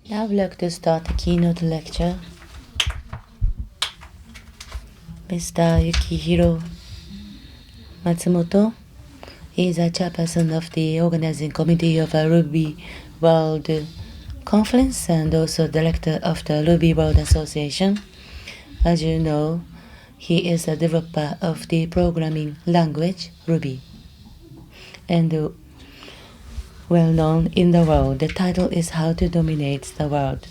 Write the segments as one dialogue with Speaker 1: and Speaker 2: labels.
Speaker 1: Now I would like to start the keynote lecture. Mr. Yukihiro Matsumoto is a chairperson of the organizing committee of a Ruby World Conference and also director of the Ruby World Association. As you know, he is a developer of the programming language Ruby and well known in the world. The title is How to Dominate the World.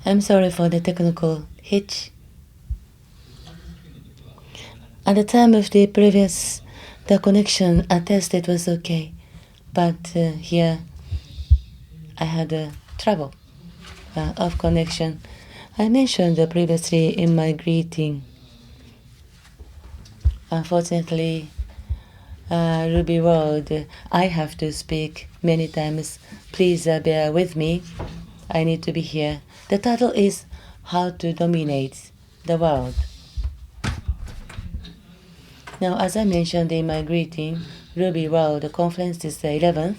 Speaker 1: I'm sorry for the technical hitch. At the time of the previous, the connection I tested was okay, but here I had trouble of connection. I mentioned previously in my greeting. Unfortunately, Ruby World, I have to speak many times. Please bear with me. I need to be here. The title is How to Dominate the World. Now, as I mentioned in my greeting, Ruby World Conference is the 11th.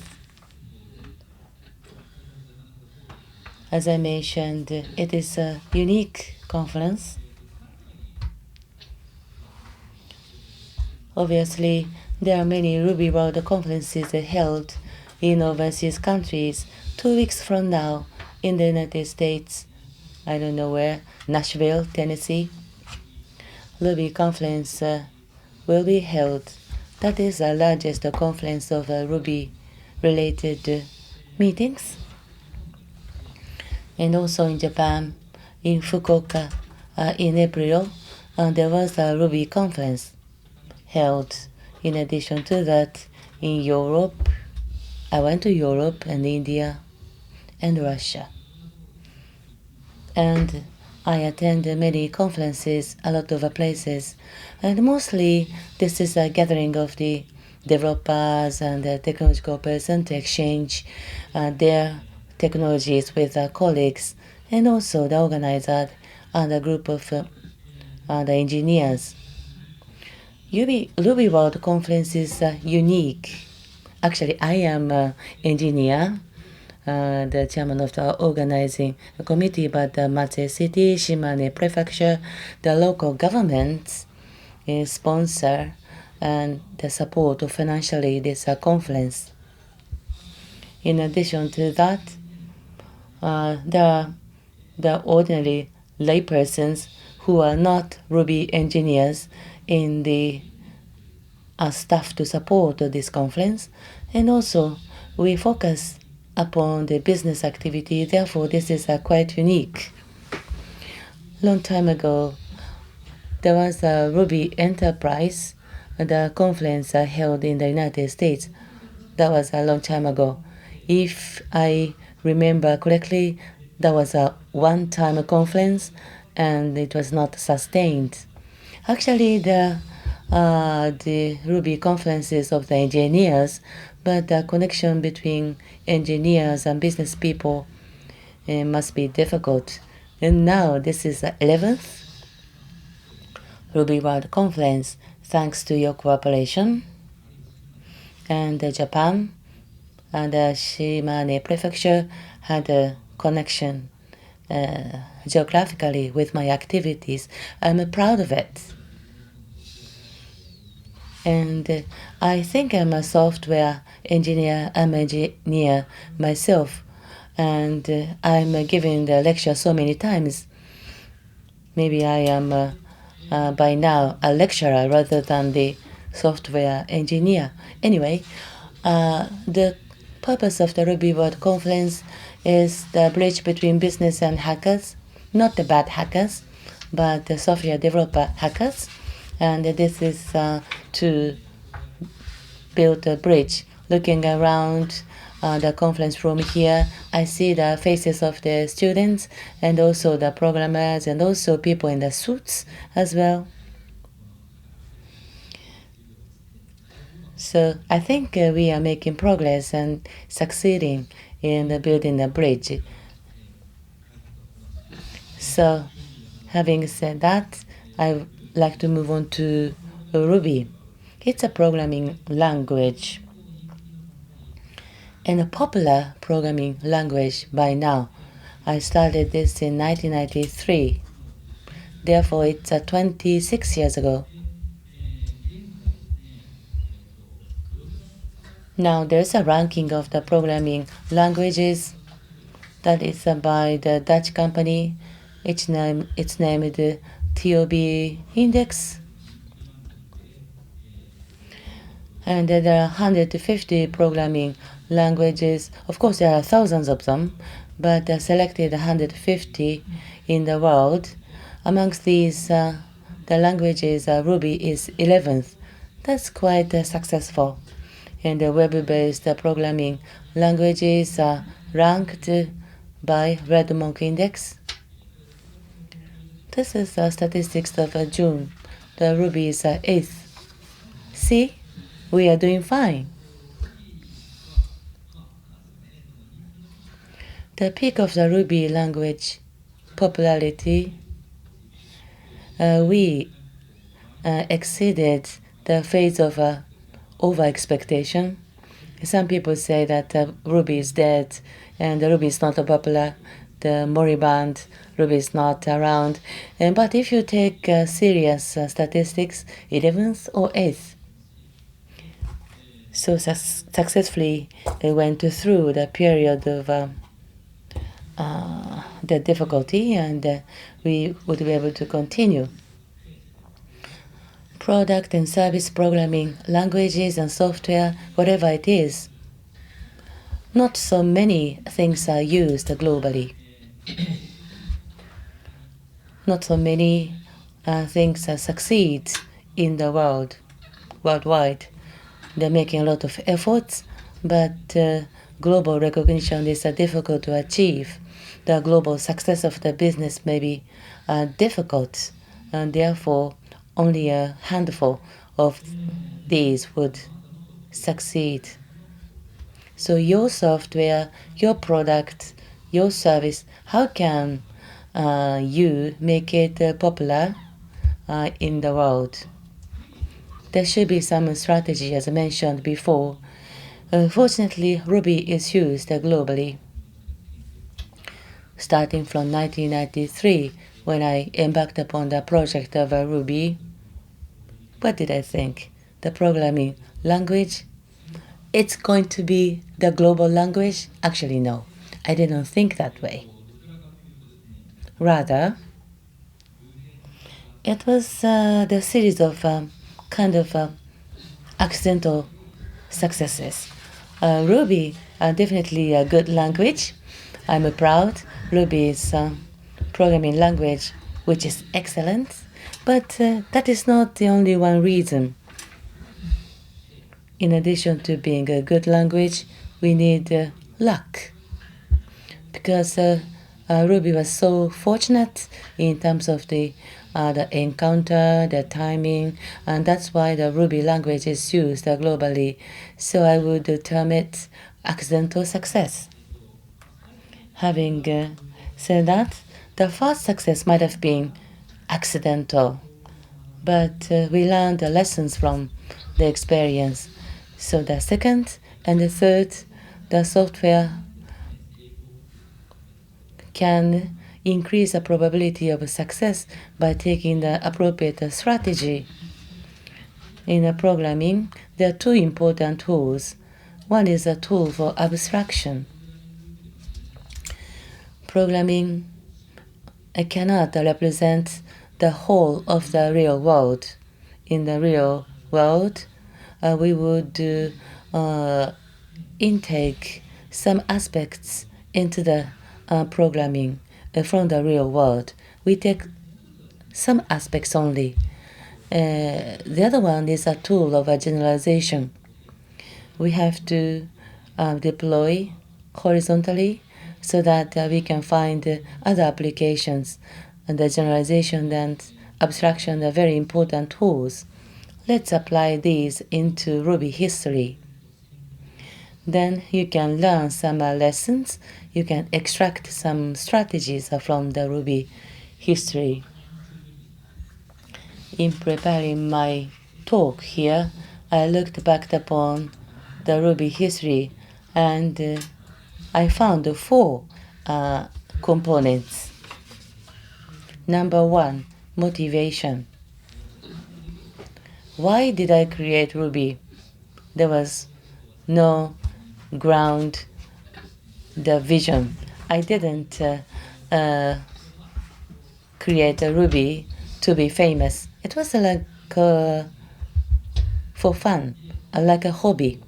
Speaker 1: As I mentioned, it is a unique conference. Obviously, there are many Ruby World conferences held in overseas countries. 2 weeks from now, in the United States, I don't know where, Nashville, Tennessee, Ruby conference will be held. That is the largest conference of Ruby-related meetings. And also in Japan, in Fukuoka, in April, there was a Ruby conference held. In addition to that, in Europe, I went to Europe and India and Russia. And I attended many conferences, a lot of places. And mostly, this is a gathering of the developers and the technological person to exchange their technologies with colleagues, and also the organizer and a group of the engineers. Ruby World Conference is unique. Actually, I am an engineer, the chairman of the organizing committee, but Matsue City, Shimane Prefecture, the local governments sponsor and the support financially this conference. In addition to that, the ordinary laypersons who are not Ruby engineers in the staff to support this conference, and also we focus upon the business activity. Therefore, this is quite unique. Long time ago, there was a Ruby Enterprise, the conference held in the United States. That was a long time ago. If I remember correctly, that was a one-time conference, and it was not sustained. Actually, the Ruby conferences of the engineers, but the connection between engineers and business people must be difficult. And now this is the 11th Ruby World Conference, thanks to your cooperation. And Japan and Shimane Prefecture had a connection geographically with my activities. I'm proud of it. And I think I'm a software engineer. I'm an engineer myself. And I'm giving the lecture so many times. Maybe I am by now a lecturer rather than the software engineer. Anyway, the purpose of the Ruby World Conference is the bridge between business and hackers, not the bad hackers, but the software developer hackers. And this is to build a bridge. Looking around the conference room here, I see the faces of the students and also the programmers and also people in the suits as well. So I think we are making progress and succeeding in building a bridge. So having said that, I would like to move on to Ruby. It's a programming language. and a popular programming language by now. I started this in 1993. Therefore, it's 26 years ago. Now, there's a ranking of the programming languages that is by the Dutch company. It's named TOB Index. And there are 150 programming languages. Of course, there are thousands of them, but selected 150 in the world. Amongst these, the languages, Ruby is 11th. That's quite successful. And the web-based programming languages are ranked by Red Monk Index. This is the statistics of June. The Ruby is 8th. See, we are doing fine. The peak of the Ruby language popularity, we exceeded the phase of over-expectation. Some people say that Ruby is dead and Ruby is not popular. The moribund Ruby is not around. But if you take serious statistics, 11th or 8th. So successfully went through the period of the difficulty, and we would be able to continue. Product and service programming languages and software, whatever it is, not so many things are used globally. Not so many things succeed in the worldwide. They're making a lot of efforts, but global recognition is difficult to achieve. The global success of the business may be difficult, and therefore only a handful of these would succeed. So your software, your product, your service, how can you make it popular in the world? There should be some strategy, as I mentioned before. Fortunately, Ruby is used globally. Starting from 1993, when I embarked upon the project of Ruby, what did I think? The programming language, it's going to be the global language? Actually, no. I didn't think that way. Rather, it was the series of kind of accidental successes. Ruby definitely a good language. I'm proud. Ruby is a programming language which is excellent, but that is not the only one reason. In addition to being a good language, we need luck, because Ruby was so fortunate in terms of the encounter, the timing, and that's why the Ruby language is used globally. So I would term it accidental success. Having said that, the first success might have been accidental, but we learned the lessons from the experience. So the second and the third, the software can increase the probability of success by taking the appropriate strategy. In programming, there are two important tools. One is a tool for abstraction. Programming cannot represent the whole of the real world. In the real world, we would intake some aspects into the programming from the real world. We take some aspects only. The other one is a tool of a generalization. We have to deploy horizontally so that we can find other applications. And the generalization and abstraction are very important tools. Let's apply these into Ruby history. Then you can learn some lessons. You can extract some strategies from the Ruby history. In preparing my talk here, I looked back upon the Ruby history and I found 4 components. Number 1, motivation. Why did I create Ruby? There was no ground, the vision. I didn't create a Ruby to be famous. It was like for fun, like a hobby.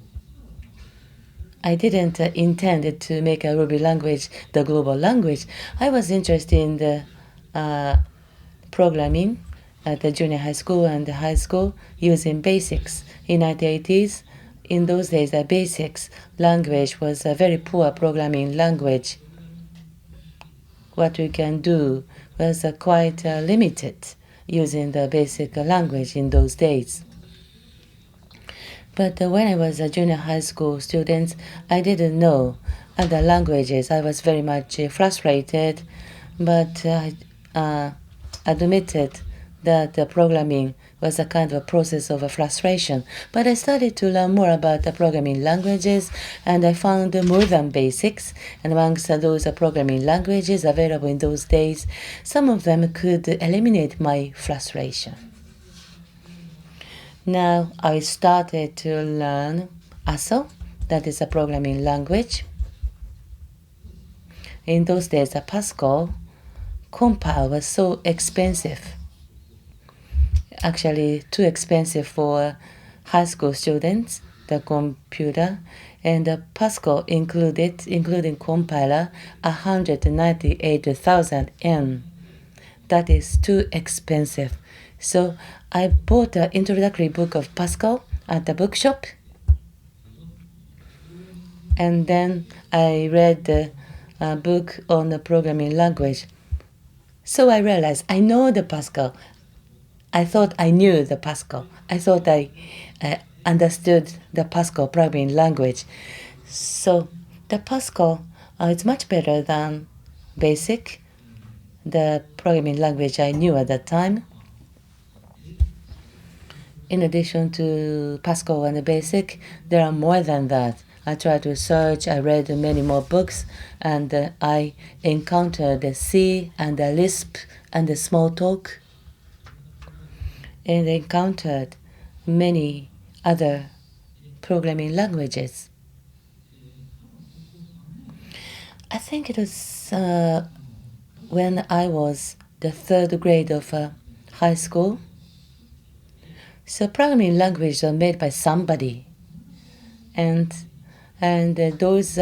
Speaker 1: I didn't intend to make a Ruby language the global language. I was interested in the programming at the junior high school and the high school using basics. In the 1980s, in those days, the basics language was a very poor programming language. What we can do was quite limited using the basic language in those days. But when I was a junior high school student, I didn't know other languages. I was very much frustrated, but I admitted that programming was a kind of a process of frustration. But I started to learn more about the programming languages, and I found more than basics. And amongst those programming languages available in those days, some of them could eliminate my frustration. Now I started to learn ASO, that is a programming language. In those days, the Pascal compile was so expensive. Actually, too expensive for high school students, the computer, and the Pascal including compiler, 198,000 yen. That is too expensive. So I bought an introductory book of Pascal at the bookshop, and then I read the book on the programming language. So I realized I know the Pascal. I thought I knew the Pascal. I thought I understood the Pascal programming language. So the Pascal is much better than BASIC, the programming language I knew at that time. In addition to Pascal and the BASIC, there are more than that. I tried to search, I read many more books, and I encountered the C and the Lisp and the Smalltalk, and encountered many other programming languages. I think it was when I was the 3rd grade of high school. So programming languages are made by somebody, and those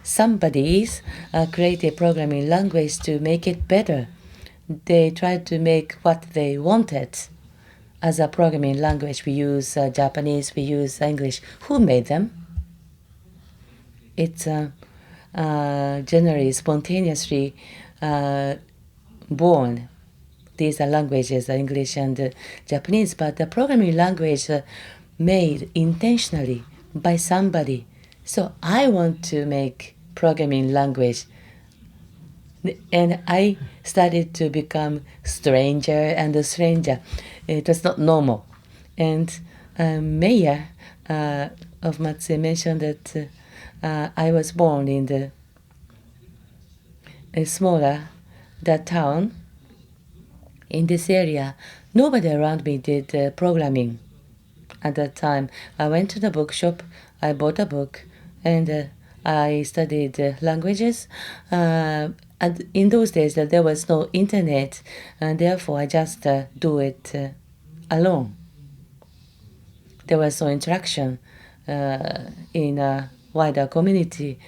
Speaker 1: somebodies created programming language to make it better. They tried to make what they wanted as a programming language. We use Japanese, we use English. Who made them? It's generally spontaneously born. These are languages, English and Japanese, but the programming language made intentionally by somebody. So I want to make programming language. And I started to become stranger and stranger. It was not normal. And Mayor of Matsue mentioned that I was born in the smaller town. In this area, nobody around me did programming at that time. I went to the bookshop, I bought a book, and I studied languages. And in those days, there was no internet, and therefore I just do it alone. There was no interaction in a wider community.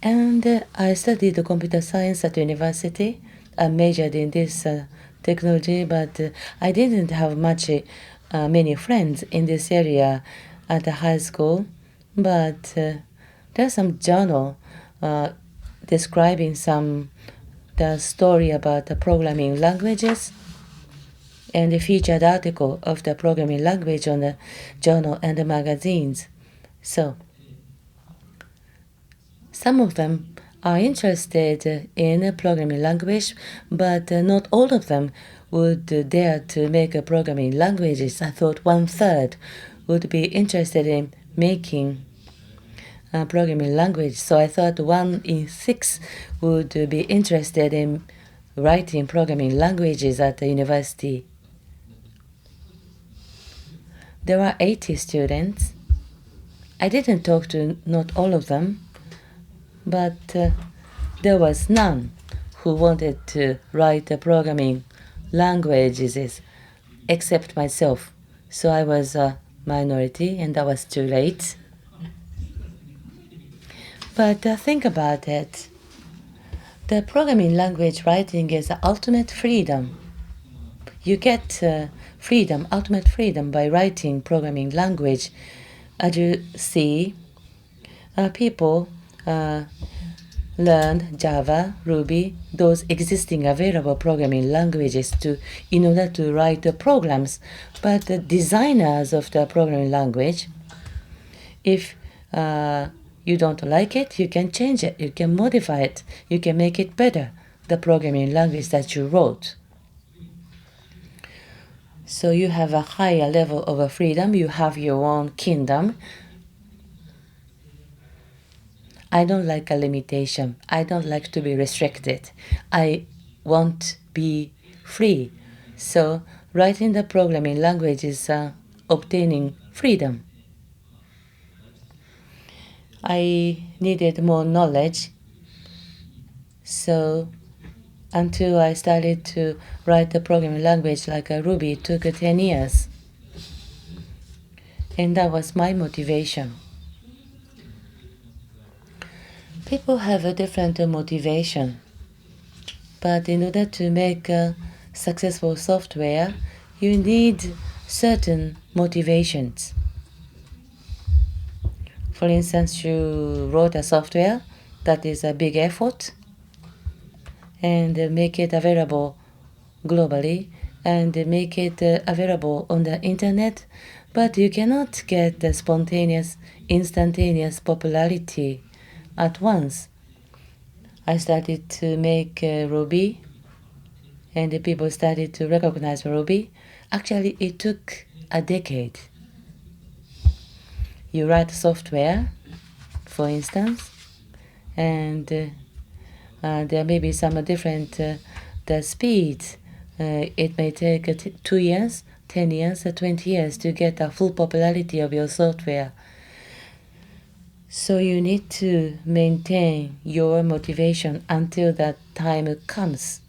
Speaker 1: And I studied computer science at university. I majored in this technology, but I didn't have many friends in this area at the high school. But there's some journal describing the story about the programming languages, and the featured article of the programming language on the journal and the magazines. So some of them are interested in a programming language, but not all of them would dare to make a programming languages. I thought 1/3 would be interested in making programming language. So I thought 1 in 6 would be interested in writing programming languages at the university. There are 80 students. I didn't talk to not all of them, but there was none who wanted to write the programming languages except myself. So I was a minority, and that was too late. But think about it. The programming language writing is ultimate freedom. You get freedom, ultimate freedom by writing programming language. As you see, people learn Java, Ruby, those existing available programming languages in order to write the programs. But the designers of the programming language, if you don't like it, you can change it, you can modify it, you can make it better, the programming language that you wrote. So you have a higher level of freedom, you have your own kingdom. I don't like a limitation. I don't like to be restricted. I want to be free. So writing the programming language is obtaining freedom. I needed more knowledge. So until I started to write the programming language like Ruby, it took 10 years. And that was my motivation. People have a different motivation, but in order to make successful software, you need certain motivations. For instance, you wrote a software that is a big effort and make it available globally and make it available on the internet, but you cannot get the spontaneous, instantaneous popularity at once. I started to make Ruby, and the people started to recognize Ruby. Actually, it took a decade. You write software, for instance, and there may be some different the speed. It may take 2 years, 10 years, 20 years to get a full popularity of your software. So you need to maintain your motivation until that time comes.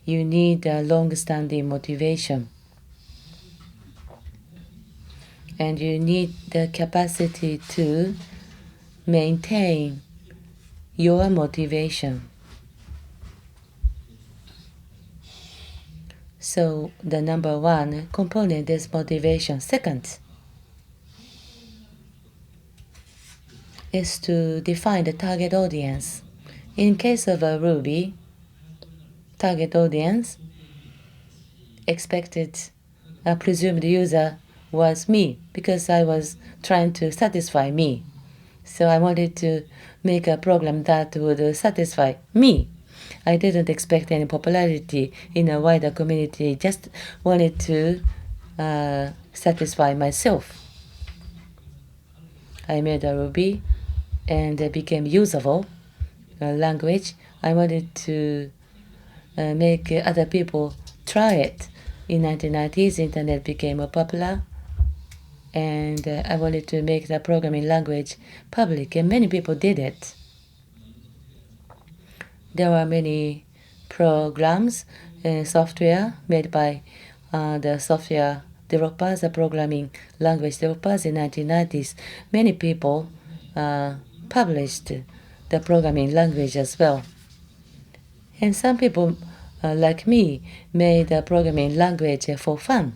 Speaker 1: You need a long-standing motivation. And you need the capacity to maintain your motivation. So the number one component is motivation. Second is to define the target audience. In case of a Ruby, target audience, expected presumed user was me, because I was trying to satisfy me. So I wanted to make a program that would satisfy me. I didn't expect any popularity in a wider community, just wanted to satisfy myself. I made a Ruby and it became usable language. I wanted to make other people try it. In 1990s, internet became popular, and I wanted to make the programming language public, and many people did it. There were many programs, software made by the software developers, the programming language developers in 1990s. Many people published the programming language as well. And some people, like me, made the programming language for fun.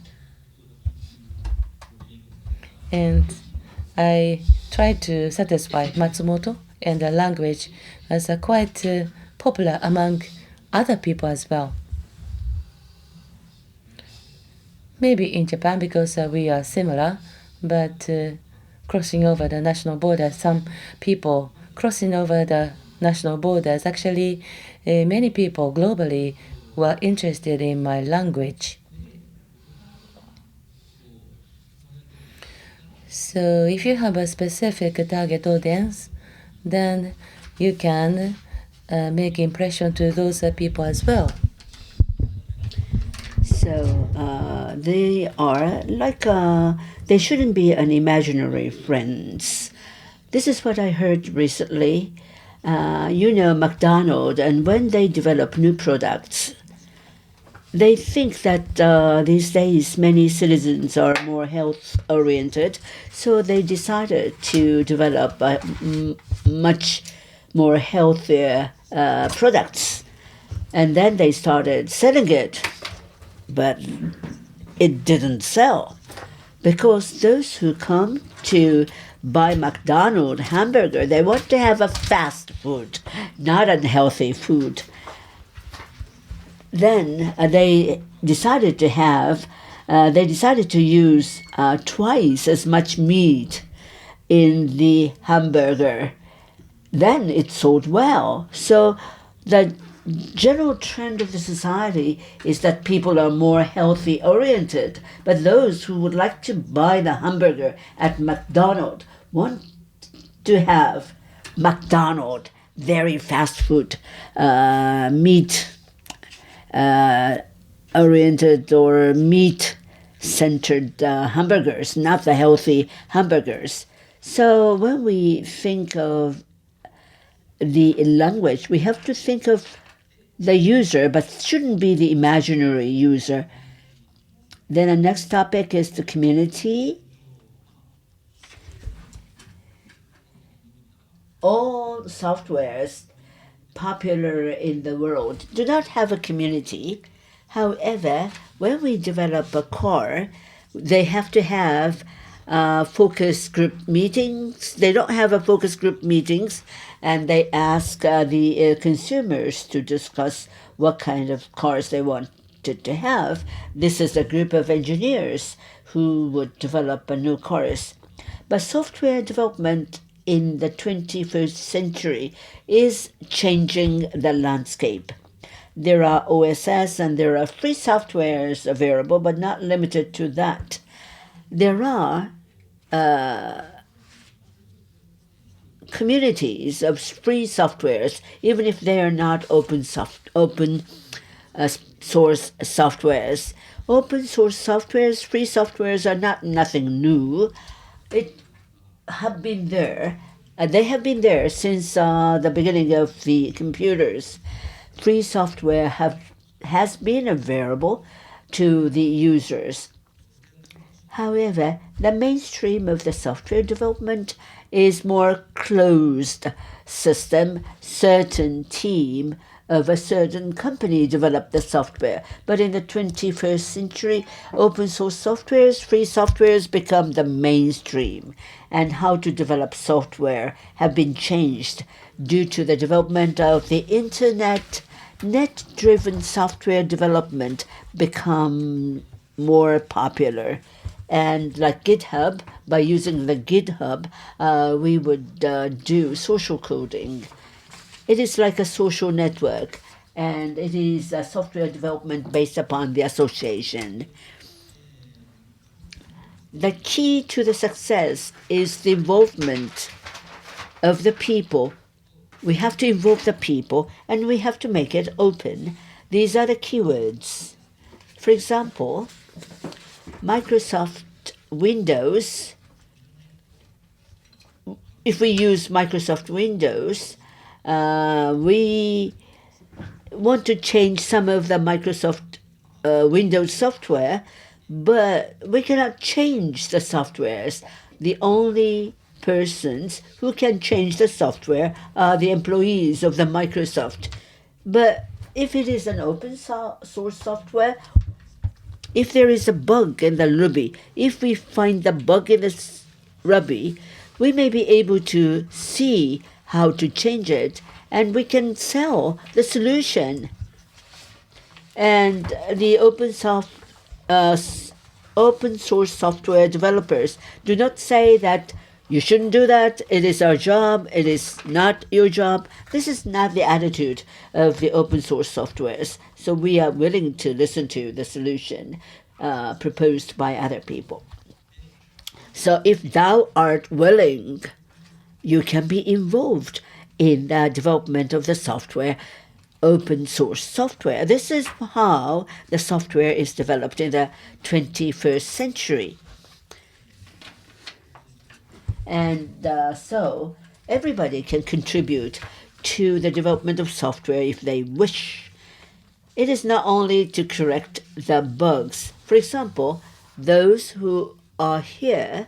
Speaker 1: And I tried to satisfy Matsumoto, and the language was quite popular among other people as well. Maybe in Japan, because we are similar, but crossing over the national borders, some people crossing over the national borders, actually many people globally were interested in my language. So if you have a specific target audience, then you can make impression to those people as well.
Speaker 2: So they are like they shouldn't be an imaginary friends. This is what I heard recently. McDonald's, and when they develop new products, they think that these days many citizens are more health-oriented, so they decided to develop much more healthier products. And then they started selling it, but it didn't sell because those who come to buy McDonald's hamburger, they want to have a fast food, not unhealthy food. Then they decided to use twice as much meat in the hamburger. Then it sold well. So the general trend of the society is that people are more healthy oriented, but those who would like to buy the hamburger at McDonald's want to have McDonald's very fast food meat oriented or meat centered hamburgers, not the healthy hamburgers. So when we think of the language, we have to think of the user, but shouldn't be the imaginary user. Then the next topic is the community. All softwares popular in the world do not have a community. However, when we develop a car, they have to have focus group meetings. They don't have a focus group meetings, and they ask the consumers to discuss what kind of cars they wanted to have. This is a group of engineers who would develop a new cars. But software development in the 21st century is changing the landscape. There are OSS and there are free softwares available, but not limited to that. There are communities of free softwares, even if they are not open source softwares. Open source softwares, free softwares are nothing new. It have been there. They have been there since the beginning of the computers. Free software has been available to the users. However, the mainstream of the software development is more closed system. Certain team of a certain company developed the software. But in the 21st century, open source softwares, free softwares become the mainstream. And how to develop software have been changed due to the development of the internet. Net-driven software development become more popular. And like GitHub, by using the GitHub, we would do social coding. It is like a social network, and it is a software development based upon the association. The key to the success is the involvement of the people. We have to involve the people, and we have to make it open. These are the keywords. For example, Microsoft Windows. If we use Microsoft Windows, we want to change some of the Microsoft Windows software, but we cannot change the softwares. The only persons who can change the software are the employees of the Microsoft. But if it is an open source software, if there is a bug in the Ruby, if we find the bug in the Ruby, we may be able to see how to change it, and we can sell the solution. And the open source software developers do not say that you shouldn't do that, it is our job, it is not your job. This is not the attitude of the open source softwares. So we are willing to listen to the solution proposed by other people. So if thou art willing, you can be involved in the development of the software, open source software. This is how the software is developed in the 21st century. And so everybody can contribute to the development of software if they wish. It is not only to correct the bugs. For example, those who are here,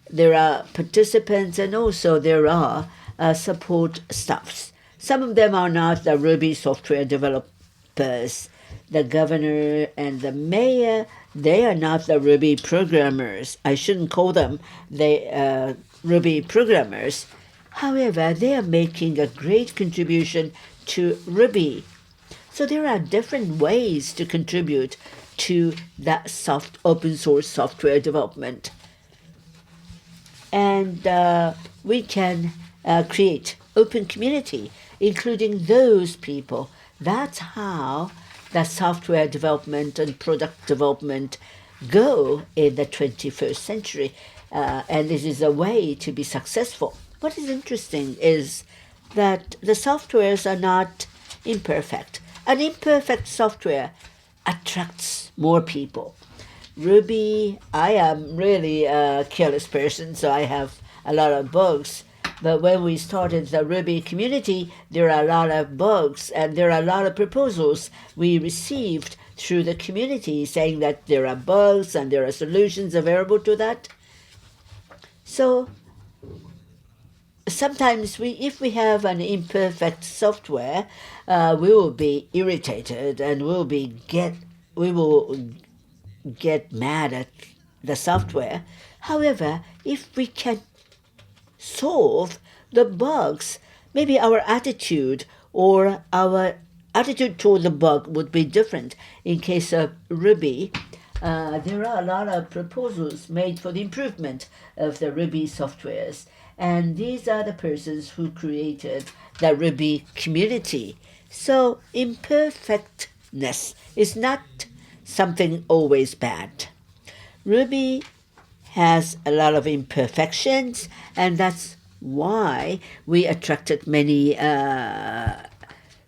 Speaker 2: there are participants and also there are support staffs. Some of them are not the Ruby software developers. The governor and the mayor, they are not the Ruby programmers. I shouldn't call them the Ruby programmers. However, they are making a great contribution to Ruby. So there are different ways to contribute to that open source software development. And we can create open community, including those people. That's how the software development and product development go in the 21st century. And this is a way to be successful. What is interesting is that the softwares are not imperfect. An imperfect software attracts more people. Ruby, I am really a careless person, so I have a lot of bugs. But when we started the Ruby community, there are a lot of bugs and there are a lot of proposals we received through the community saying that there are bugs and there are solutions available to that. So sometimes if we have an imperfect software, we will be irritated and we will get mad at the software. However, if we can solve the bugs, maybe our attitude toward the bug would be different. In case of Ruby, there are a lot of proposals made for the improvement of the Ruby softwares. And these are the persons who created the Ruby community. So imperfectness is not something always bad. Ruby has a lot of imperfections, and that's why we attracted many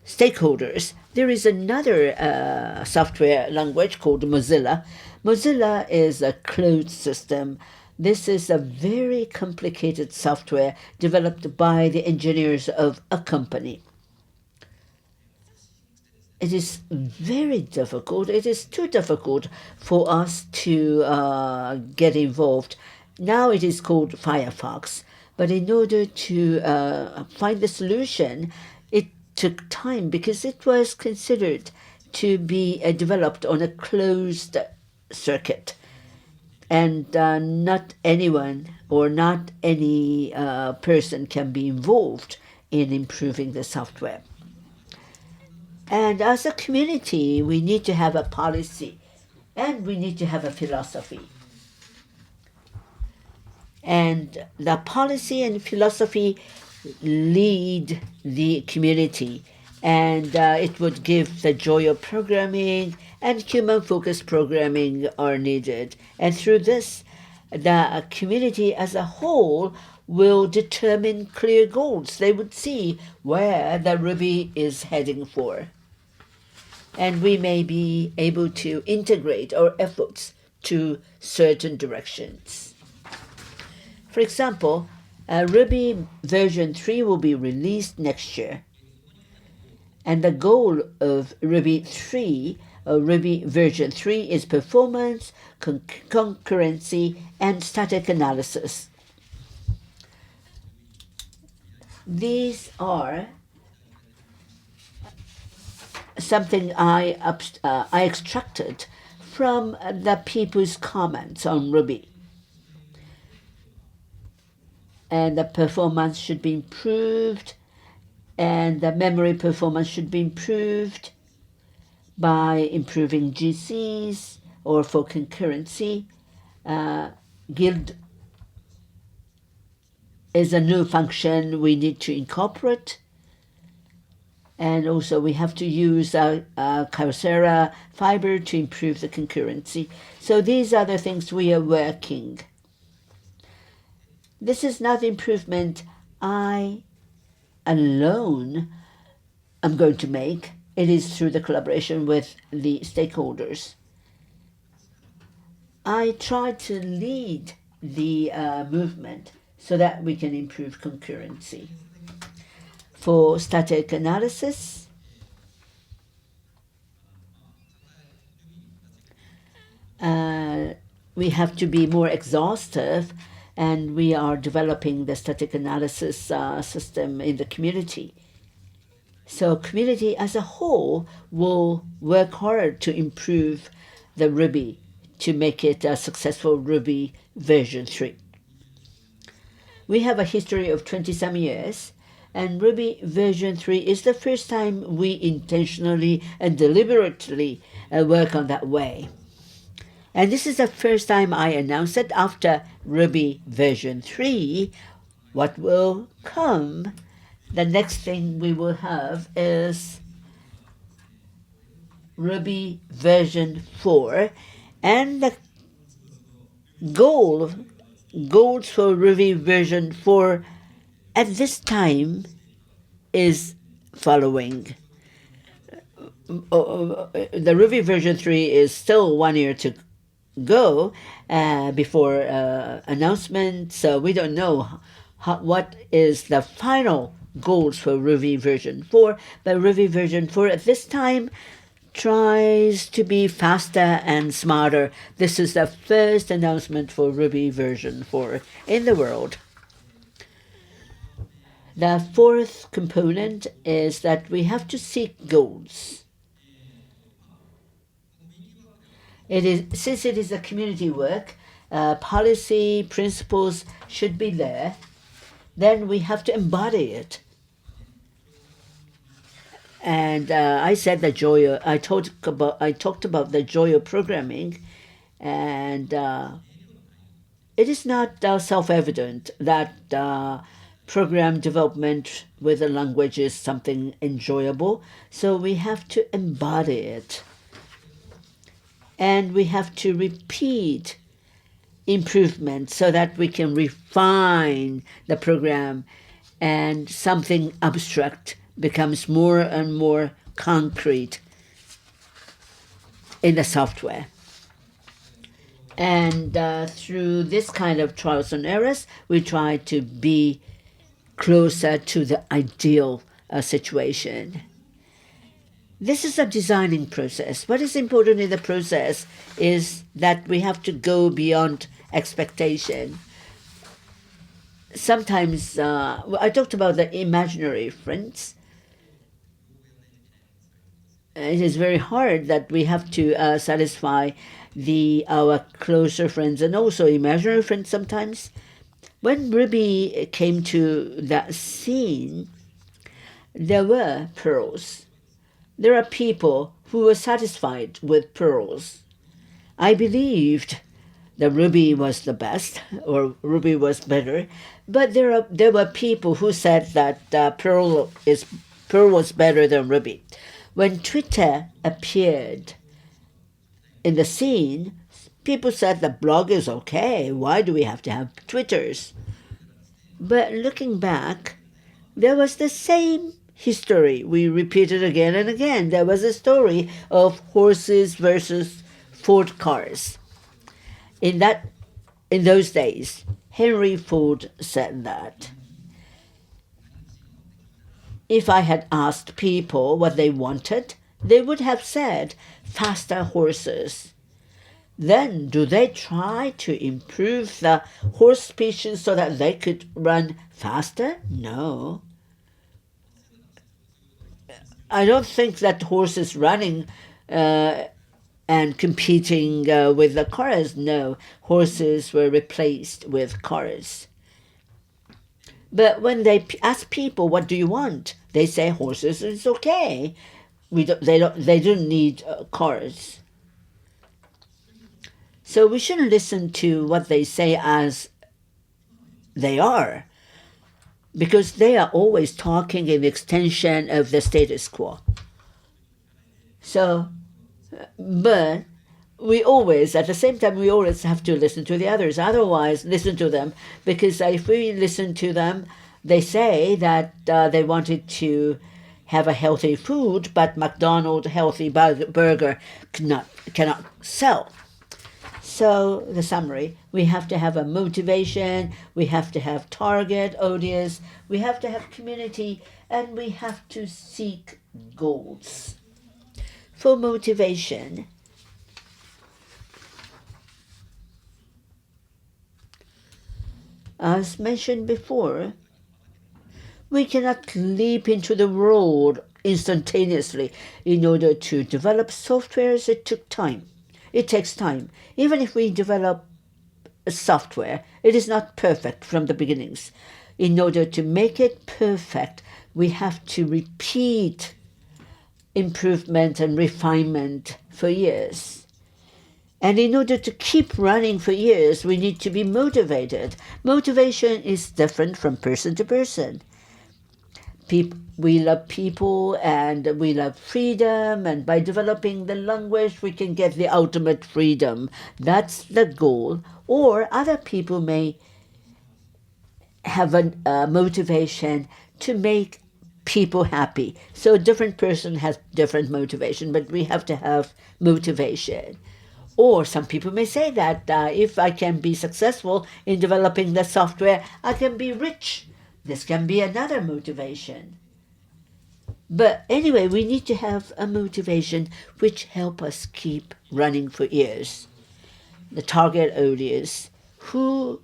Speaker 2: stakeholders. There is another software language called Mozilla. Mozilla is a closed system. This is a very complicated software developed by the engineers of a company. It is very difficult. It is too difficult for us to get involved. Now it is called Firefox. But in order to find the solution, it took time because it was considered to be developed on a closed circuit. And not anyone or not any person can be involved in improving the software. And as a community, we need to have a policy and we need to have a philosophy. And the policy and philosophy lead the community, and it would give the joy of programming, and human-focused programming are needed. And through this, the community as a whole will determine clear goals. They would see where the Ruby is heading for. And we may be able to integrate our efforts to certain directions. For example, Ruby version 3 will be released next year. And the goal of Ruby version 3 is performance, concurrency, and static analysis. These are something I extracted from the people's comments on Ruby. And the performance should be improved, and the memory performance should be improved by improving GCs or for concurrency. Guild is a new function we need to incorporate. And also we have to use Coursera Fiber to improve the concurrency. So these are the things we are working. This is not improvement I alone am going to make. It is through the collaboration with the stakeholders. I try to lead the movement so that we can improve concurrency. For static analysis, we have to be more exhaustive, and we are developing the static analysis system in the community. So community as a whole will work hard to improve the Ruby to make it a successful Ruby version 3. We have a history of 20-some years, and Ruby version 3 is the first time we intentionally and deliberately work on that way. And this is the first time I announce it. After Ruby version 3, what will come? The next thing we will have is Ruby version 4, and the goals for Ruby version 4 at this time is following. The Ruby version 3 is still 1 year to go before announcement, so we don't know what is the final goals for Ruby version 4, but Ruby version 4 at this time tries to be faster and smarter. This is the first announcement for Ruby version 4 in the world. The fourth component is that we have to seek goals. Since it is a community work, policy principles should be there. Then we have to embody it. And I said the joy. I talked about the joy of programming, and it is not self-evident that program development with a language is something enjoyable. So we have to embody it. And we have to repeat improvement so that we can refine the program, and something abstract becomes more and more concrete in the software. And through this kind of trials and errors, we try to be closer to the ideal situation. This is a designing process. What is important in the process is that we have to go beyond expectation. Sometimes, I talked about the imaginary friends. It is very hard that we have to satisfy our closer friends and also imaginary friends sometimes. When Ruby came to that scene, there were pearls. There are people who were satisfied with pearls. I believed that Ruby was the best, or Ruby was better, but there were people who said that Perl was better than Ruby. When Twitter appeared in the scene, people said the blog is okay. Why do we have to have Twitters? But looking back, there was the same history. We repeated again and again. There was a story of horses versus Ford cars. In those days, Henry Ford said that if I had asked people what they wanted, they would have said faster horses. Then do they try to improve the horse species so that they could run faster? No. I don't think that horses running and competing with the cars. No, horses were replaced with cars. But when they ask people, what do you want? They say horses is okay. They don't need cars. So we shouldn't listen to what they say as they are, because they are always talking in extension of the status quo. So, but we always, at the same time, we always have to listen to the others. Otherwise, listen to them, because if we listen to them, they say that they wanted to have a healthy food, but McDonald's healthy burger cannot sell. So the summary, we have to have a motivation, we have to have target audience, we have to have community, and we have to seek goals. For motivation, as mentioned before, we cannot leap into the world instantaneously. In order to develop softwares, it took time. It takes time. Even if we develop a software, it is not perfect from the beginnings. In order to make it perfect, we have to repeat improvement and refinement for years. And in order to keep running for years, we need to be motivated. Motivation is different from person to person. We love people and we love freedom, and by developing the language we can get the ultimate freedom. That's the goal. Or other people may have a motivation to make people happy. So different person has different motivation, but we have to have motivation. Or some people may say that if I can be successful in developing the software, I can be rich. This can be another motivation. But anyway, we need to have a motivation which help us keep running for years. The target audience. Who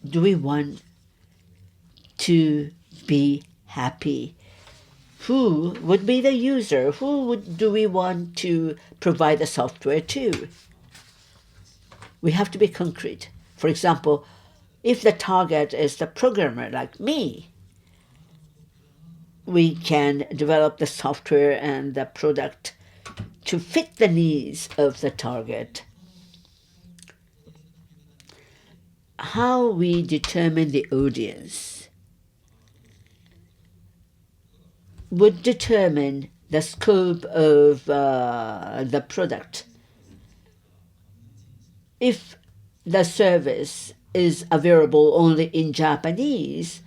Speaker 2: do we want to be happy? Who would be the user? Do we want to provide the software to? We have to be concrete. For example, if the target is the programmer like me, we can develop the software and the product to fit the needs of the target. How we determine the audience would determine the scope of the product. If the service is available only in Japanese,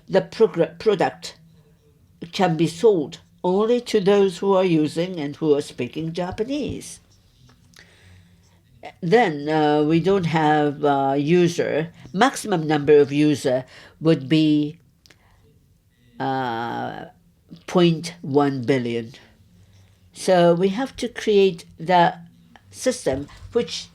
Speaker 2: the product can be sold only to those who are using and who are speaking Japanese. Then we don't have user. Maximum number of user would be 0.1 billion. So we have to create the system which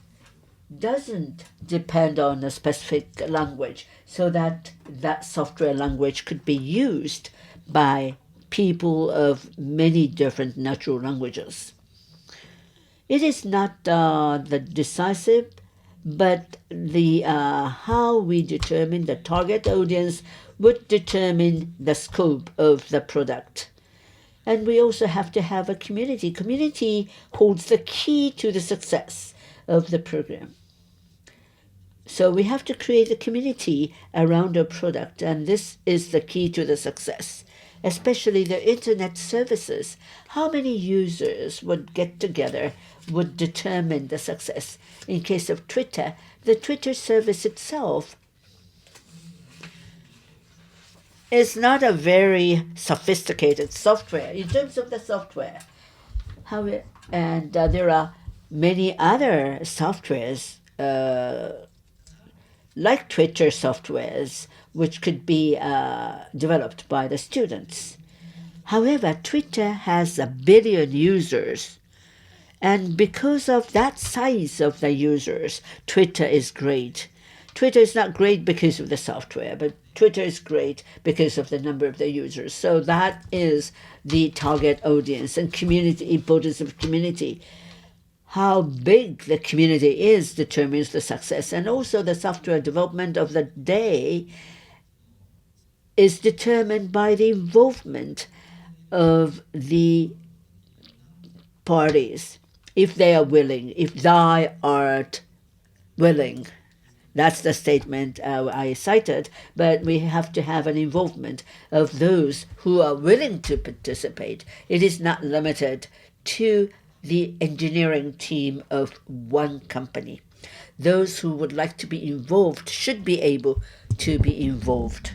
Speaker 2: doesn't depend on a specific language, so that that software language could be used by people of many different natural languages. It is not the decisive, but the how we determine the target audience would determine the scope of the product. And we also have to have a community. Community holds the key to the success of the program. So we have to create a community around our product, and this is the key to the success, especially the internet services. How many users would get together would determine the success. In case of Twitter, the Twitter service itself is not a very sophisticated software in terms of the software. And there are many other softwares like Twitter softwares, which could be developed by the students. However, Twitter has 1 billion users, and because of that size of the users, Twitter is great. Twitter is not great because of the software, but Twitter is great because of the number of the users. So that is the target audience and community, importance of community. How big the community is determines the success, and also the software development of the day is determined by the involvement of the parties. If they are willing, if thou art willing. That's the statement I cited, but we have to have an involvement of those who are willing to participate. It is not limited to the engineering team of one company. Those who would like to be involved should be able to be involved.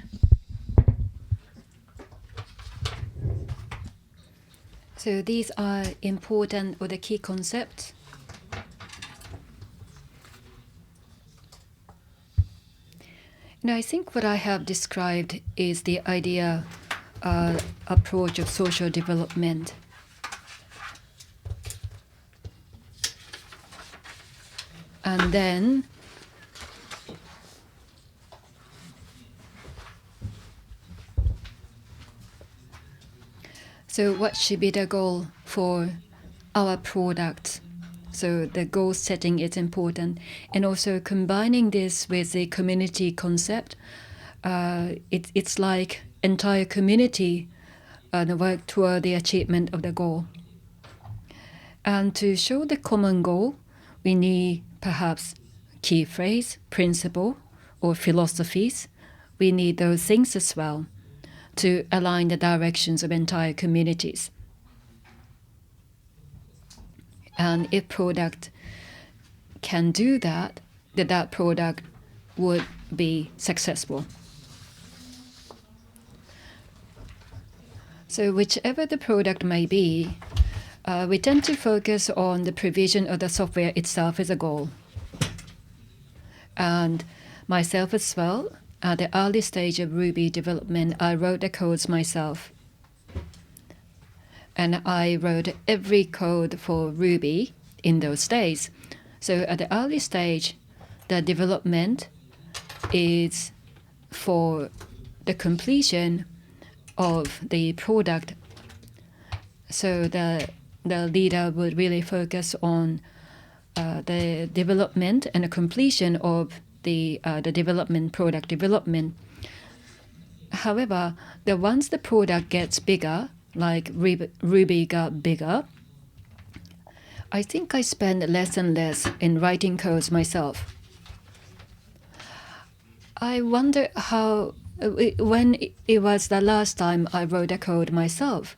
Speaker 3: So these are important or the key concepts. Now, I think what I have described is the idea approach of social development. And then so what should be the goal for our product? So the goal setting is important, and also combining this with the community concept. It's like entire community work toward the achievement of the goal. And to show the common goal, we need perhaps key phrase, principle, or philosophies. We need those things as well to align the directions of entire communities. And if product can do that, that product would be successful. So whichever the product may be, we tend to focus on the provision of the software itself as a goal. And myself as well, at the early stage of Ruby development, I wrote the codes myself. And I wrote every code for Ruby in those days. So at the early stage, the development is for the completion of the product. So the leader would really focus on the development and the completion of the development, product development. However, once the product gets bigger, like Ruby got bigger, I think I spend less and less in writing codes myself. I wonder how, when it was the last time I wrote a code myself,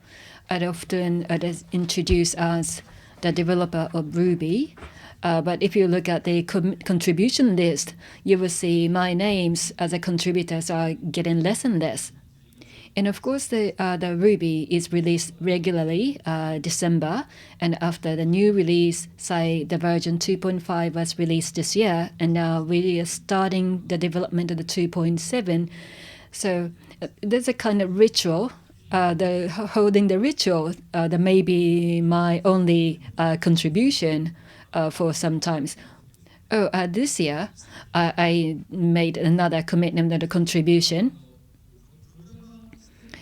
Speaker 3: I'd often introduce as the developer of Ruby. But if you look at the contribution list, you will see my names as a contributors are getting less and less. And of course, the Ruby is released regularly, December, and after the new release, say the version 2.5 was released this year, and now we are starting the development of the 2.7. So there's a kind of ritual, holding the ritual, that may be my only contribution for sometimes. This year, I made another commitment and a contribution.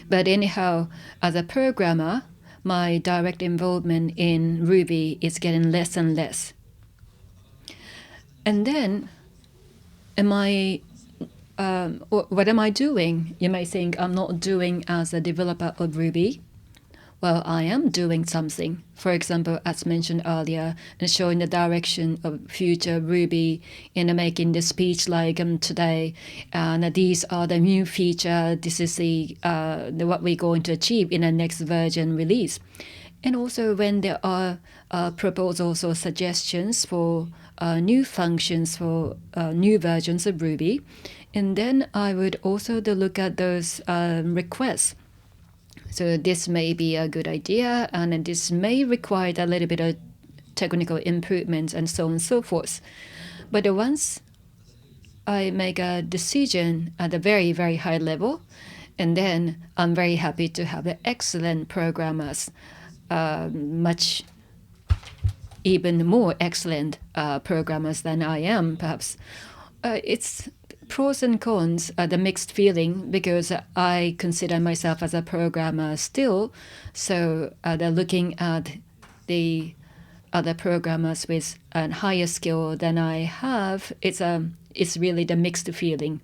Speaker 3: But anyhow, as a programmer, my direct involvement in Ruby is getting less and less. And then, what am I doing? You may think I'm not doing as a developer of Ruby. Well, I am doing something. For example, as mentioned earlier, and showing the direction of future Ruby in making the speech like today. And these are the new feature. This is the what we're going to achieve in the next version release. And also when there are proposals or suggestions for new functions for new versions of Ruby. And then I would also look at those requests. So this may be a good idea, and this may require a little bit of technical improvements and so on and so forth. But once I make a decision at a very, very high level, and then I'm very happy to have excellent programmers, much even more excellent programmers than I am, perhaps. It's pros and cons, the mixed feeling, because I consider myself as a programmer still. So they're looking at the other programmers with a higher skill than I have. It's really the mixed feeling.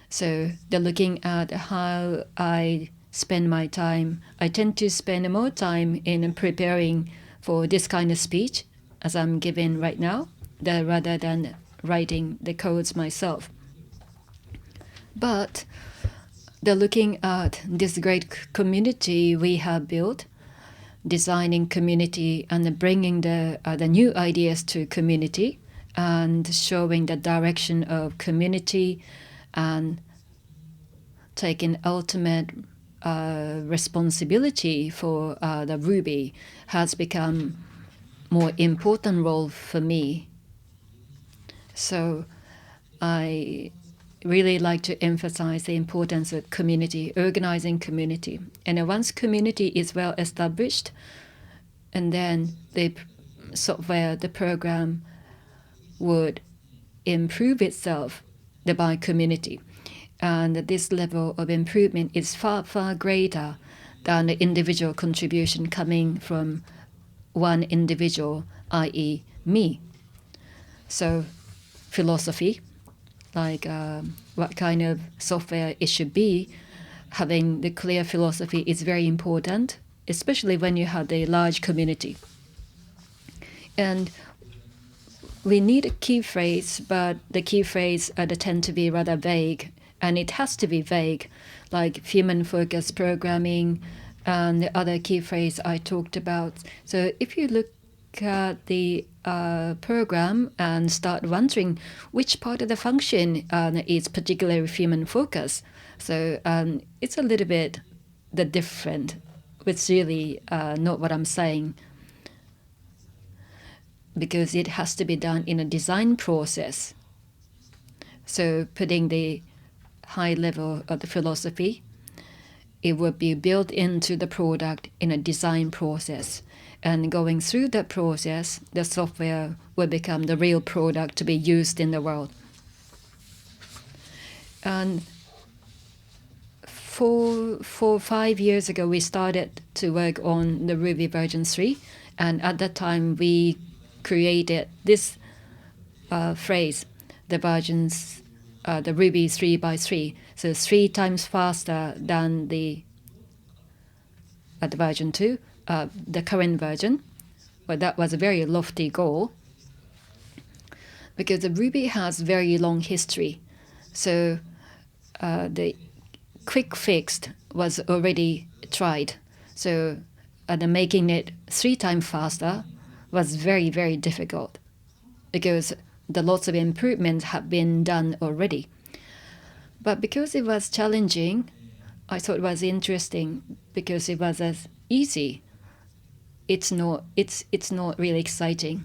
Speaker 3: So they're looking at how I spend my time. I tend to spend more time in preparing for this kind of speech as I'm giving right now, rather than writing the codes myself. But they're looking at this great community we have built. designing community and bringing the new ideas to community and showing the direction of community and taking ultimate responsibility for the Ruby has become more important role for me. So I really like to emphasize the importance of community, organizing community. And once community is well established, and then the software, the program would improve itself by community. And this level of improvement is far, far greater than the individual contribution coming from one individual, i.e. me. So philosophy, like what kind of software it should be, having the clear philosophy is very important, especially when you have a large community. And we need a key phrase, but the key phrase tend to be rather vague, and it has to be vague, like human-focused programming and the other key phrase I talked about. So if you look at the program and start wondering which part of the function is particularly human focus. So it's a little bit the different, which really not what I'm saying, because it has to be done in a design process. So putting the high level of the philosophy, it would be built into the product in a design process. And going through that process, the software will become the real product to be used in the world. And for 5 years ago, we started to work on the Ruby version 3. And at that time, we created this phrase, the versions, the Ruby 3x3. So 3 times faster than the version 2. The current version, but that was a very lofty goal because the Ruby has very long history. So the quick fix was already tried. So making it 3 times faster was very, very difficult because the lots of improvements have been done already. But because it was challenging, I thought it was interesting because it was as easy. It's not really exciting.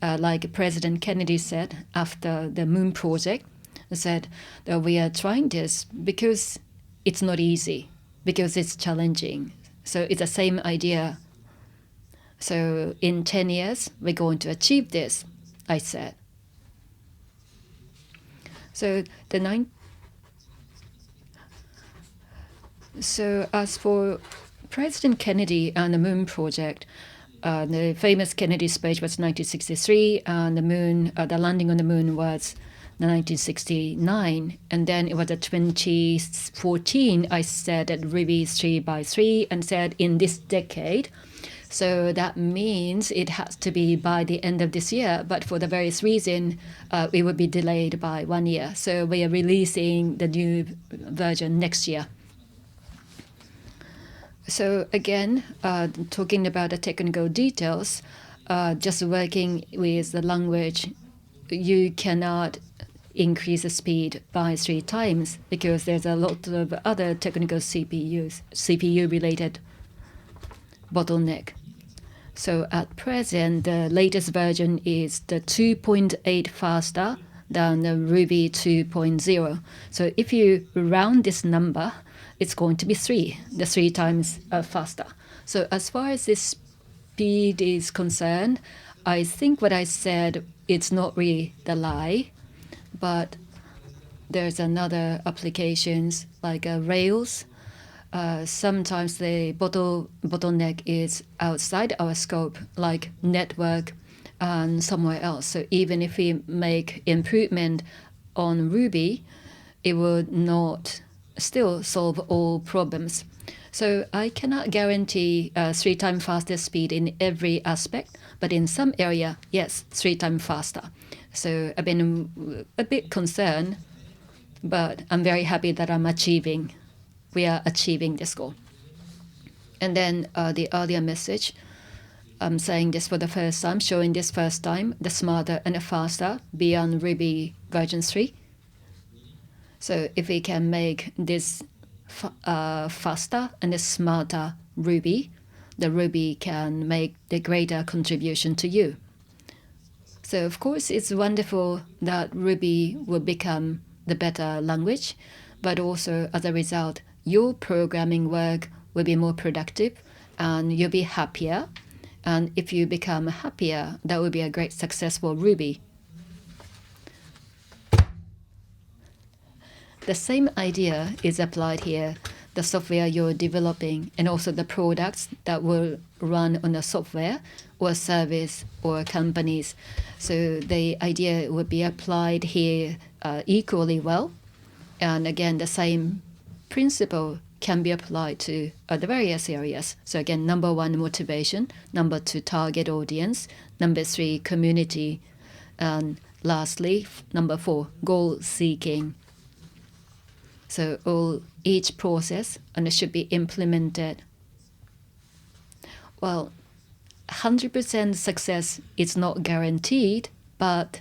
Speaker 3: Like President Kennedy said after the Moon Project, said that we are trying this because it's not easy, because it's challenging. So it's the same idea. So in 10 years, we're going to achieve this, I said. So So as for President Kennedy and the Moon Project, the famous Kennedy speech was 1963, and the landing on the moon was 1969, and then it was 2014. I said that Ruby 3x3 and said in this decade. So that means it has to be by the end of this year, but for the various reason, it would be delayed by 1 year. So we are releasing the new version next year. So again, talking about the technical details, just working with the language, you cannot increase the speed by 3 times because there's a lot of other technical CPU-related bottleneck. So at present, the latest version is the 2.8 faster than the Ruby 2.0. So if you round this number, it's going to be 3 times faster. So as far as this speed is concerned, I think what I said, it's not really the lie, but there's another applications like Rails. Sometimes the bottleneck is outside our scope, like network and somewhere else. So even if we make improvement on Ruby, it would not still solve all problems. So I cannot guarantee 3 times faster speed in every aspect, but in some area, yes, 3 times faster. So I've been a bit concerned, but I'm very happy that we are achieving this goal. And then the earlier message, I'm saying this for the first time, showing this first time, the smarter and the faster beyond Ruby version 3. So if we can make this faster and the smarter Ruby, the Ruby can make the greater contribution to you. So of course, it's wonderful that Ruby will become the better language, but also as a result, your programming work will be more productive and you'll be happier. And if you become happier, that will be a great success for Ruby. The same idea is applied here. The software you're developing and also the products that will run on the software or service or companies. So the idea would be applied here equally well. And again, the same principle can be applied to the various areas. So again, number 1, motivation. Number 2, target audience. Number 3, community. And lastly, number 4, goal seeking. So each process and it should be implemented. Well, 100% success is not guaranteed, but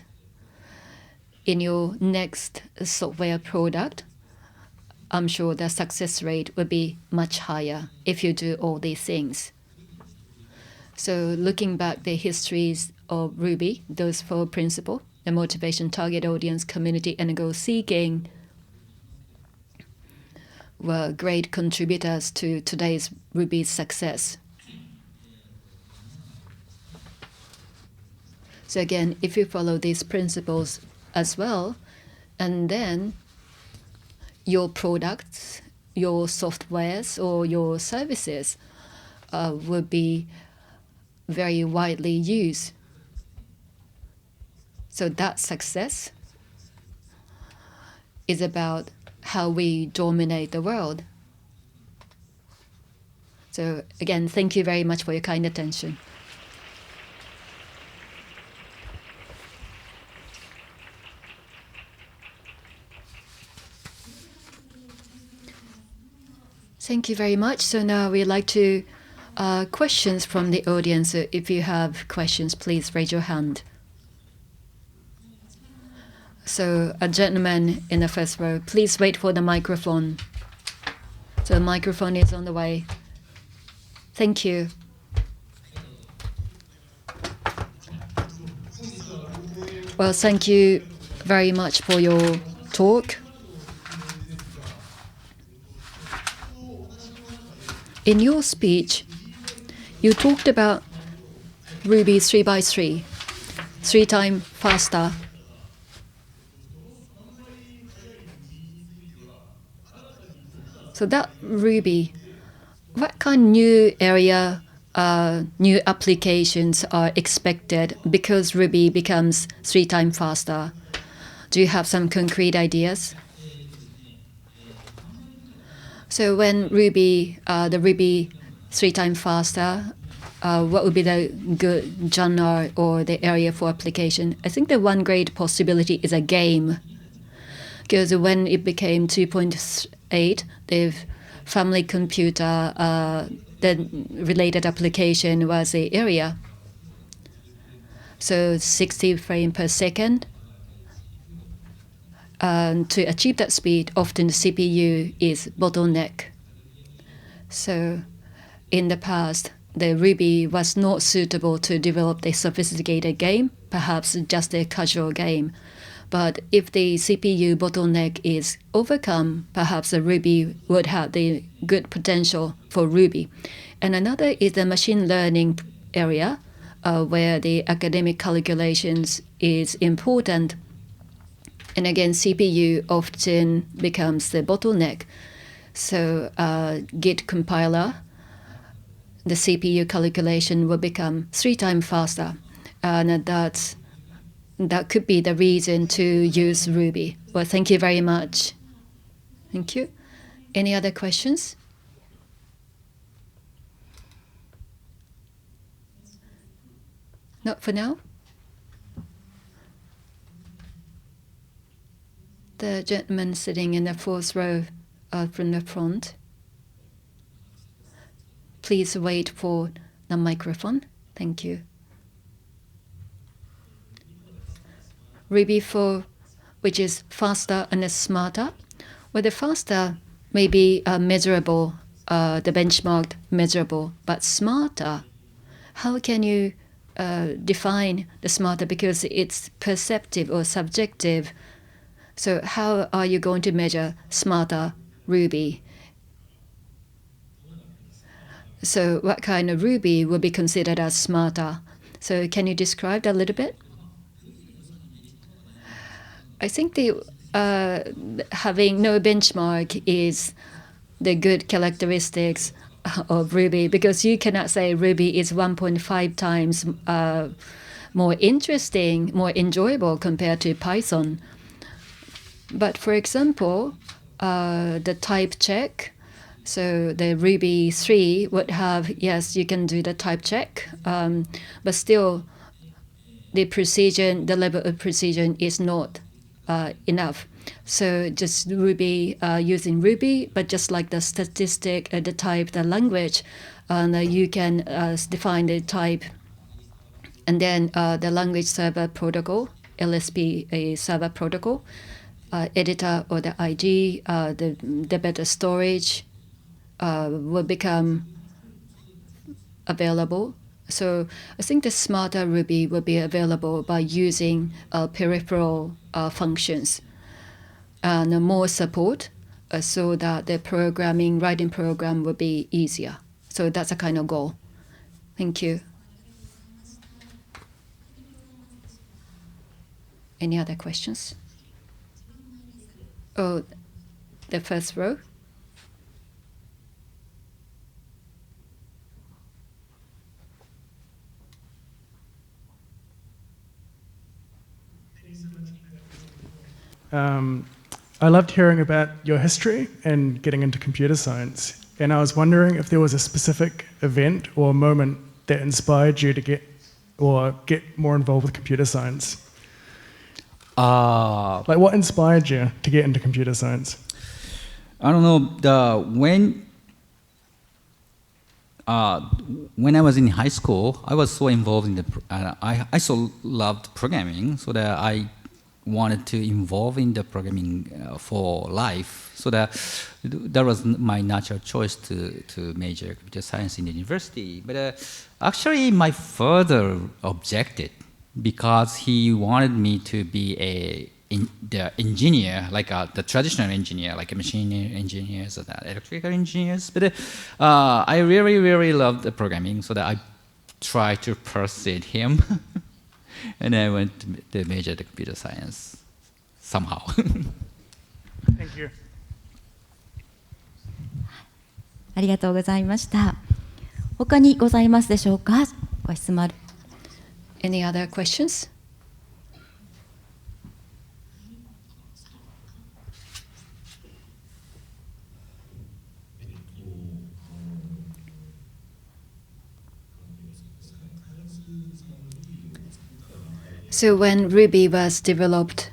Speaker 3: in your next software product, I'm sure the success rate will be much higher if you do all these things. So looking back the histories of Ruby, those 4 principles, the motivation, target audience, community, and goal seeking, were great contributors to today's Ruby's success. So again, if you follow these principles as well, and then your products, your softwares, or your services will be very widely used. So that success is about how we dominate the world. So again, thank you very much for your kind attention. Thank you very much. So now we'd like to questions from the audience. So if you have questions, please raise your hand. So a gentleman in the first row, please wait for the microphone. So the microphone is on the way. Thank you. Well, thank you very much for your talk. In your speech, you talked about Ruby 3x3, 3 times faster. So that Ruby, what kind of new area, new applications are expected because Ruby becomes 3 times faster? Do you have some concrete ideas? So when Ruby, the Ruby 3 times faster, what would be the good genre or the area for application? I think the one great possibility is a game. Because when it became 2.8, the family computer, the related application was the area. So 60 frames per second. To achieve that speed, often the CPU is bottleneck. So in the past, the Ruby was not suitable to develop a sophisticated game, perhaps just a casual game. But if the CPU bottleneck is overcome, perhaps the Ruby would have the good potential for Ruby. And another is the machine learning area, where the academic calculations is important. And again, CPU often becomes the bottleneck. So Git compiler, the CPU calculation will become 3 times faster. And that could be the reason to use Ruby. Well, thank you very much. Thank you. Any other questions? Not for now? The gentleman sitting in the 4th row from the front. Please please wait for the microphone. Thank you. Ruby 4, which is faster and smarter. Well, the faster may be measurable, the benchmark measurable, but smarter, how can you define the smarter? Because it's perceptive or subjective. So how are you going to measure smarter Ruby? So what kind of Ruby will be considered as smarter? So can you describe that a little bit? I think the having no benchmark is the good characteristics of Ruby, because you cannot say Ruby is 1.5 times more interesting, more enjoyable compared to Python. But for example, the type check, so the Ruby 3 would have, yes, you can do the type check, but still the precision, the level of precision is not enough. So just Ruby, using Ruby, but just like the statistic, the type, the language, you can define the type, and then the language server protocol, LSP, a server protocol, editor or the IG, the better storage will become available. So I think the smarter Ruby will be available by using peripheral functions and more support, so that the writing program will be easier. So that's a kind of goal. Thank you. Any other questions? Oh, the first row.
Speaker 4: I loved hearing about your history and getting into computer science. And I was wondering if there was a specific event or moment that inspired you to get more involved with computer science. Like what inspired you to get into computer science?
Speaker 5: I don't know. When I was in high school, I was so involved in I so loved programming, so that I wanted to involve in the programming for life. So that was my natural choice to major computer science in the university. But actually, my father objected because he wanted me to be the engineer, like the traditional engineer, like a machine engineers or the electrical engineers. But I really, really loved the programming, so that I tried to persuade him. And I went to major the computer science somehow.
Speaker 4: Thank you.
Speaker 6: ありがとうございました。他にございますでしょうか。ご質問ある。
Speaker 3: Any other questions? So when Ruby was developed,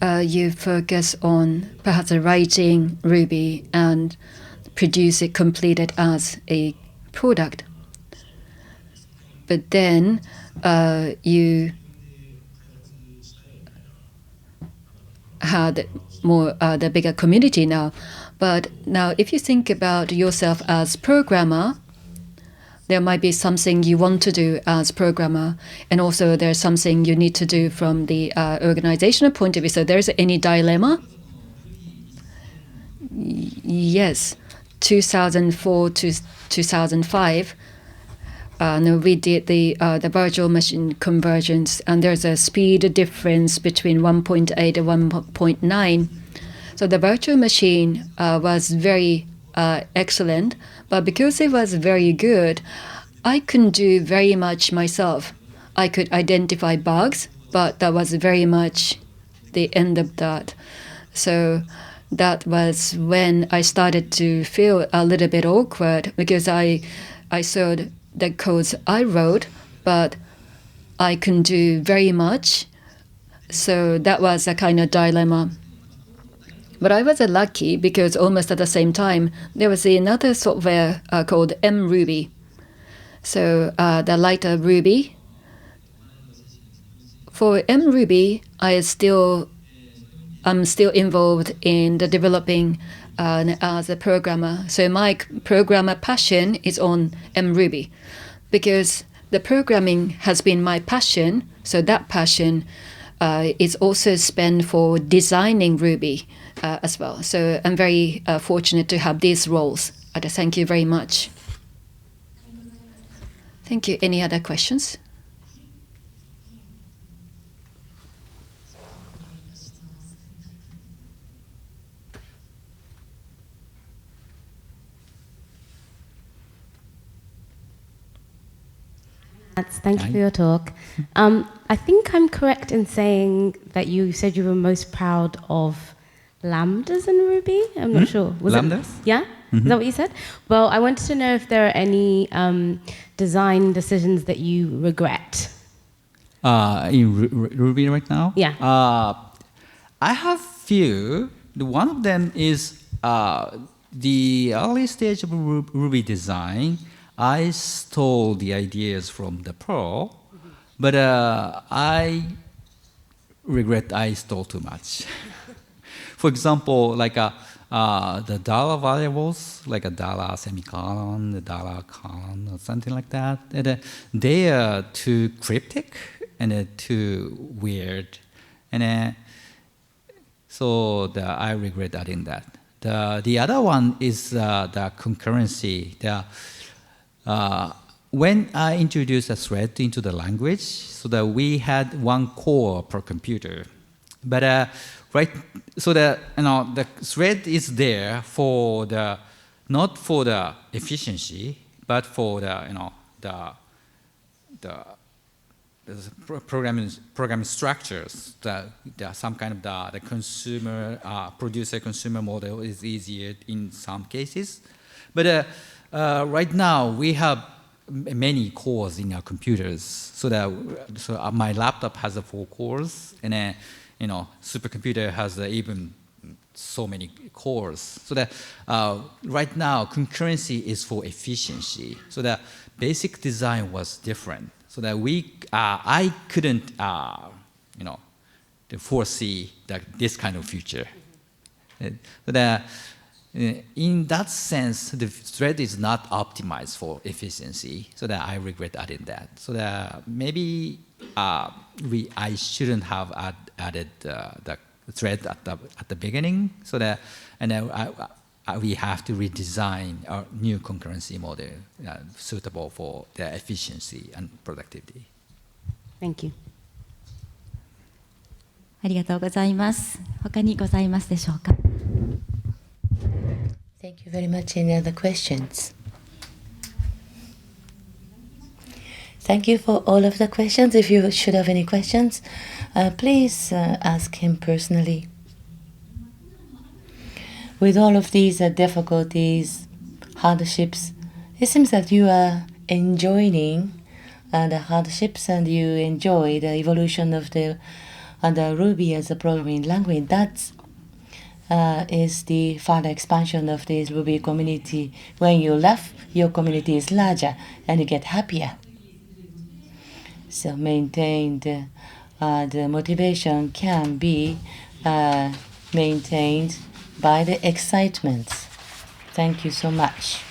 Speaker 3: you focus on perhaps writing Ruby and produce it completed as a product. But then you had more the bigger community now. But now if you think about yourself as programmer, there might be something you want to do as programmer, and also there's something you need to do from the organizational point of view. So there's any dilemma? Yes, 2004 to 2005, we did the virtual machine conversions, and there's a speed difference between 1.8 and 1.9. So the virtual machine was very excellent, but because it was very good, I couldn't do very much myself. I could identify bugs, but that was very much the end of that. So that was when I started to feel a little bit awkward, because I saw the codes I wrote, but I couldn't do very much. So that was a kind of dilemma. But I was lucky because almost at the same time, there was another software called mRuby. So the lighter Ruby. For mRuby, I'm still involved in the developing as a programmer. So my programmer passion is on mRuby because the programming has been my passion. So that passion is also spent for designing Ruby as well. So I'm very fortunate to have these roles. Thank you very much. Thank you. Any other questions?
Speaker 7: Thank you for your talk. I think I'm correct in saying that you said you were most proud of lambdas in Ruby. I'm not sure. Was
Speaker 5: Lambdas?
Speaker 7: It, yeah? Is that what you said? Well, I wanted to know if there are any design decisions that you regret.
Speaker 5: In Ruby right now?
Speaker 7: Yeah.
Speaker 5: I have few. One of them is the early stage of Ruby design. I stole the ideas from the pro, but I regret I stole too much. For example, like the dollar variables, like a dollar semicolon, the dollar colon, or something like that, and, they are too cryptic and too weird, and so I regret adding that. The other one is the concurrency. When I introduced a thread into the language, so that we had one core per computer, but so that the thread is there for not for the efficiency, but for the programming structures. Some kind of the consumer producer-consumer model is easier in some cases, but right now we have many cores in our computers. So my laptop has 4 cores, and supercomputer has even so many cores. So that right now concurrency is for efficiency. So the basic design was different. So that I couldn't foresee this kind of future. So in that sense, the thread is not optimized for efficiency. So that I regret adding that. So that maybe I shouldn't have added the thread at the beginning. So that we have to redesign our new concurrency model suitable for the efficiency and productivity.
Speaker 7: Thank you.
Speaker 6: ありがとうございます。他にございますでしょうか。
Speaker 1: Thank you very much. Any other questions? Thank you for all of the questions. If you should have any questions, please ask him personally. With all of these difficulties, hardships, it seems that you are enjoying the hardships and you enjoy the evolution of the Ruby as a programming language. That is the further expansion of this Ruby community. When you laugh, your community is larger and you get happier. So maintained, the motivation can be maintained by the excitement. Thank you so much.